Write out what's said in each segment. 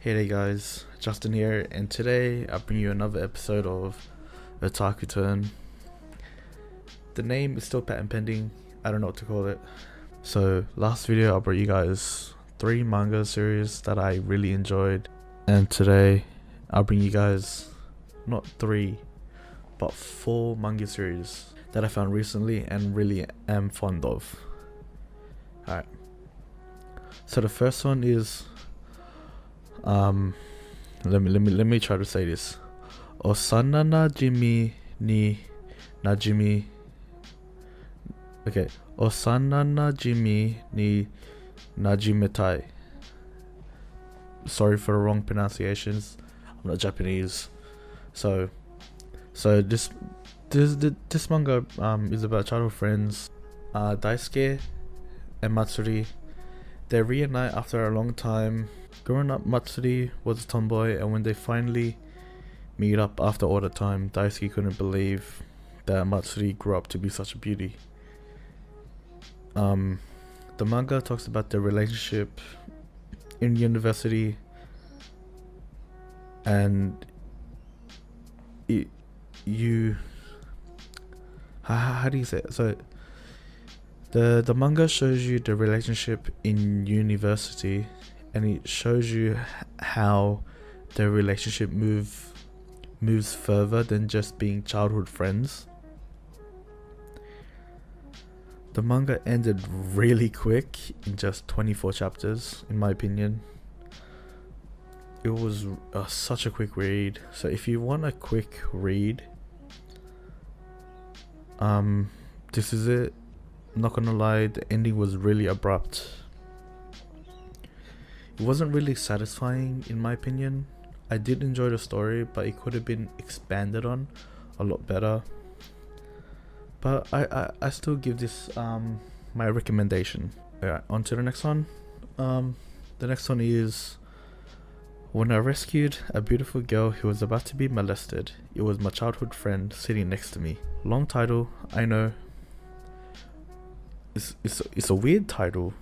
Hey there guys, Justin here, and today I bring you another episode of Otaku Turn. The name is still patent pending, I don't know what to call it. So last video I brought you guys 3 manga series that I really enjoyed, and today I'll bring you guys not 3 but 4 manga series that I found recently and really am fond of. Alright, so the first one is let me try to say this. Osana najimi ni najimi. Okay, Osana najimi ni najimetai. Sorry for the wrong pronunciations. I'm not Japanese. So this manga is about childhood friends, Daisuke and Matsuri. They reunite after a long time. Growing up, Matsuri was a tomboy, and when they finally meet up after all the time, Daisuke couldn't believe that Matsuri grew up to be such a beauty. The manga talks about their relationship in university, and how do you say it? So the manga shows you the relationship in university, and it shows you how their relationship moves further than just being childhood friends. The manga ended really quick in just 24 chapters, in my opinion. It was such a quick read. So if you want a quick read, this is it. I'm not gonna lie, the ending was really abrupt. It wasn't really satisfying in my opinion. I did enjoy the story, but it could have been expanded on a lot better. But I still give this my recommendation. Alright, on to the next one. The next one is when I rescued a beautiful girl who was about to be molested. It was my childhood friend sitting next to me. Long title, I know. It's a weird title.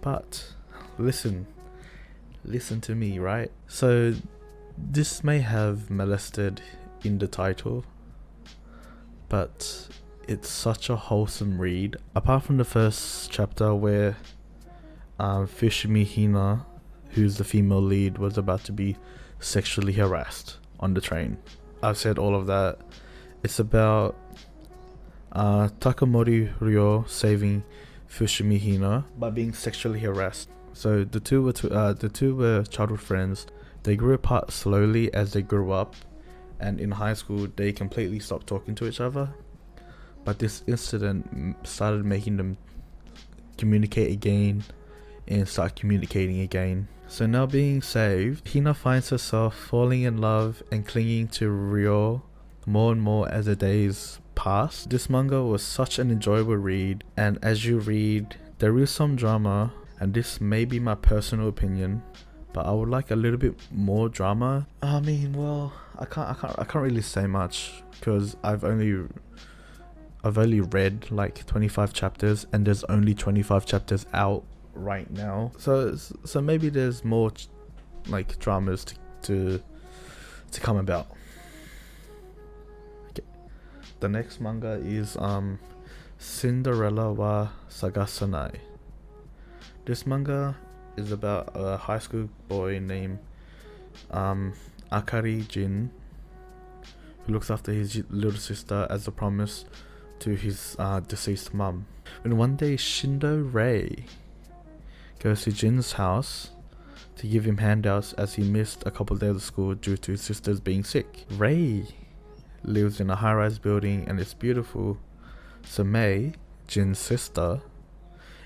But listen to me, right? So this may have molested in the title, but it's such a wholesome read. Apart from the first chapter where Fushimi Hina, who's the female lead, was about to be sexually harassed on the train. I've said all of that. It's about Takamori Ryo saving Fushimi Hina by being sexually harassed. So the two were childhood friends. They grew apart slowly as they grew up, and in high school they completely stopped talking to each other. But this incident started making them communicate again and start communicating again. So now being saved, Hina finds herself falling in love and clinging to Ryo more and more as the days pass. This manga was such an enjoyable read, and as you read, there is some drama, and this may be my personal opinion, but I would like a little bit more drama. I mean, well, I can't really say much because I've only read like 25 chapters, and there's only 25 chapters out right now. So maybe there's more like dramas to come about. The next manga is Cinderella Wa Sagasanai. This manga is about a high school boy named Akari Jin, who looks after his little sister as a promise to his deceased mum. When one day Shindo Rei goes to Jin's house to give him handouts as he missed a couple of days of school due to his sisters being sick. Rei lives in a high-rise building and it's beautiful, so Mei, Jin's sister,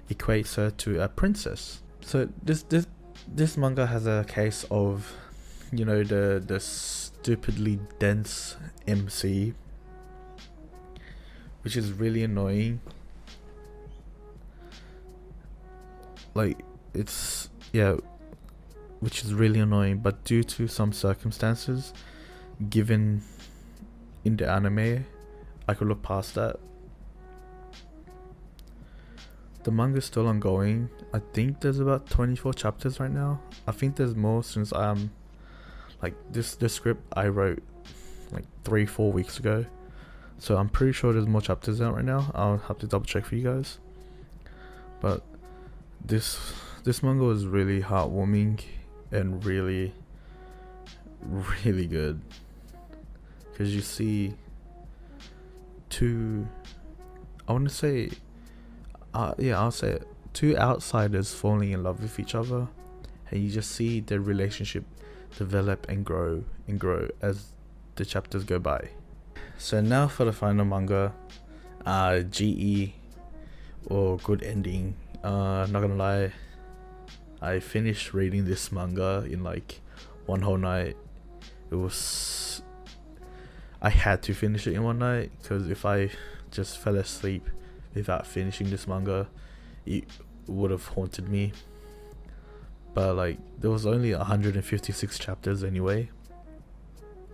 equates her to a princess. So this manga has a case of, you know, the stupidly dense MC, which is really annoying. Like, it's, yeah, which is really annoying, but due to some circumstances given in the anime, I could look past that. The manga's still ongoing. I think there's about 24 chapters right now. I think there's more since like this script I wrote like 3-4 weeks ago. So I'm pretty sure there's more chapters out right now. I'll have to double check for you guys. But this manga was really heartwarming and really good, because you see two, I want to say, I'll say it, two outsiders falling in love with each other, and you just see their relationship develop and grow as the chapters go by. So now for the final manga, GE, or Good Ending. Not gonna lie, I finished reading this manga in like one whole night. I had to finish it in one night, because if I just fell asleep without finishing this manga, it would have haunted me. But like, there was only 156 chapters anyway,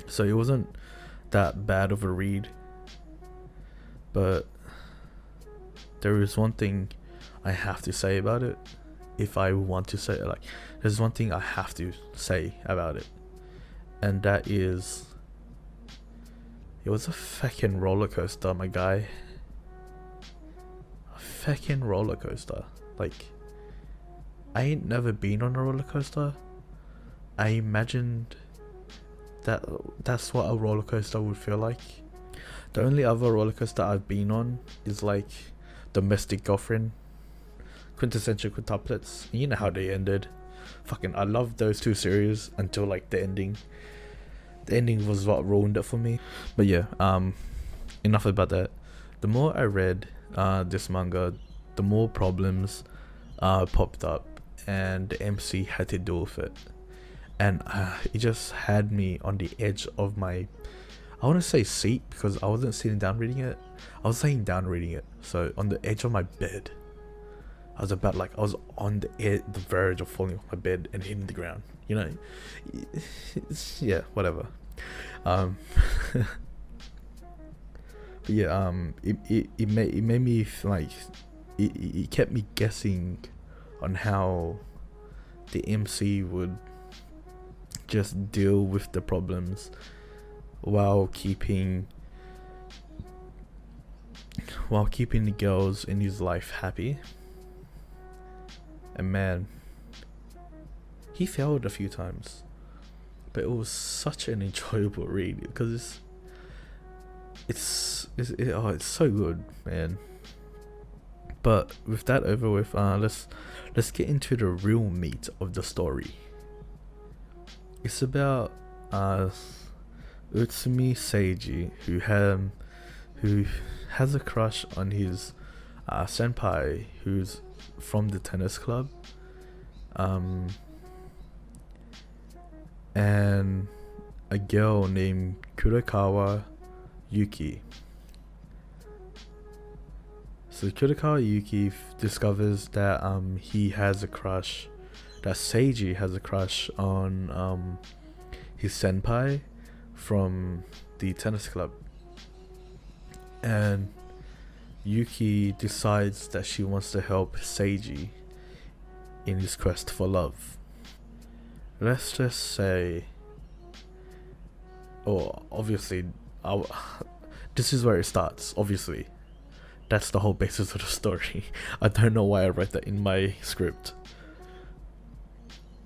so it wasn't that bad of a read. But there is one thing I have to say about it. If I want to say it, like, there's one thing I have to say about it, and that is, it was a fucking roller coaster, my guy. A fucking roller coaster. Like, I ain't never been on a roller coaster. I imagined that's what a roller coaster would feel like. The only other roller coaster I've been on is like Domestic Girlfriend, Quintessential Quintuplets. You know how they ended. Fucking, I loved those two series until like the ending. The ending was what ruined it for me. But yeah, enough about that. The more I read this manga, the more problems popped up, and the MC had to deal with it. And it just had me on the edge of my, I want to say seat, because I wasn't sitting down reading it. I was laying down reading it. So on the edge of my bed. I was on the verge of falling off my bed and hitting the ground. You know, yeah, whatever. But yeah, it made me like, it kept me guessing on how the MC would just deal with the problems while keeping the girls in his life happy. And man, he failed a few times, but it was such an enjoyable read, because it's so good, man. But with that over with, let's get into the real meat of the story. It's about Utsumi Seiji, who has a crush on his senpai, who's from the tennis club, and a girl named Kurakawa Yuki. So Kurakawa Yuki discovers that he has a crush, that Seiji has a crush on his senpai from the tennis club, and Yuki decides that she wants to help Seiji in his quest for love. Let's just say, obviously, this is where it starts, obviously. That's the whole basis of the story. I don't know why I wrote that in my script.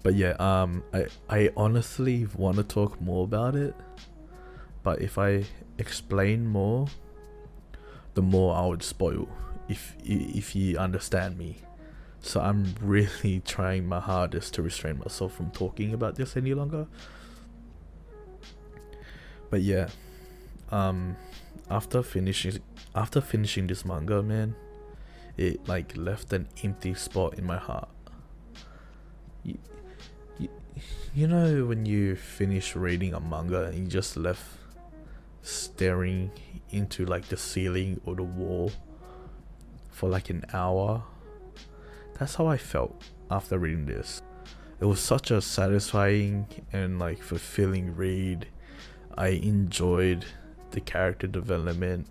But yeah, I honestly want to talk more about it, but if I explain more, the more I would spoil, if you understand me. So I'm really trying my hardest to restrain myself from talking about this any longer. But yeah, after finishing this manga, man, it like left an empty spot in my heart. You know when you finish reading a manga and you just left staring into like the ceiling or the wall for like an hour? That's how I felt after reading this. It was such a satisfying and like fulfilling read. I enjoyed the character development.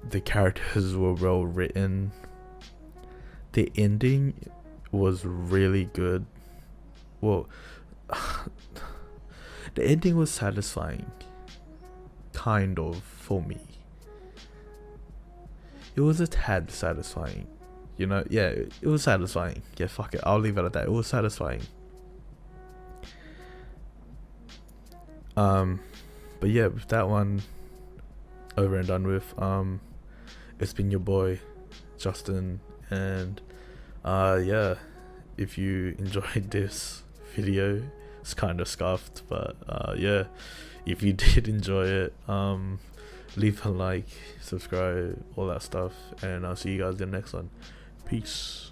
The characters were well written. the ending was really good. Well, the ending was satisfying, kind of, for me. It was a tad satisfying, you know. Yeah, it was satisfying. Yeah, fuck it, I'll leave it at that. It was satisfying. But yeah, with that one over and done with, it's been your boy Justin, and yeah, if you enjoyed this video, it's kind of scuffed, but yeah, if you did enjoy it, leave a like, subscribe, all that stuff, and I'll see you guys in the next one. Peace.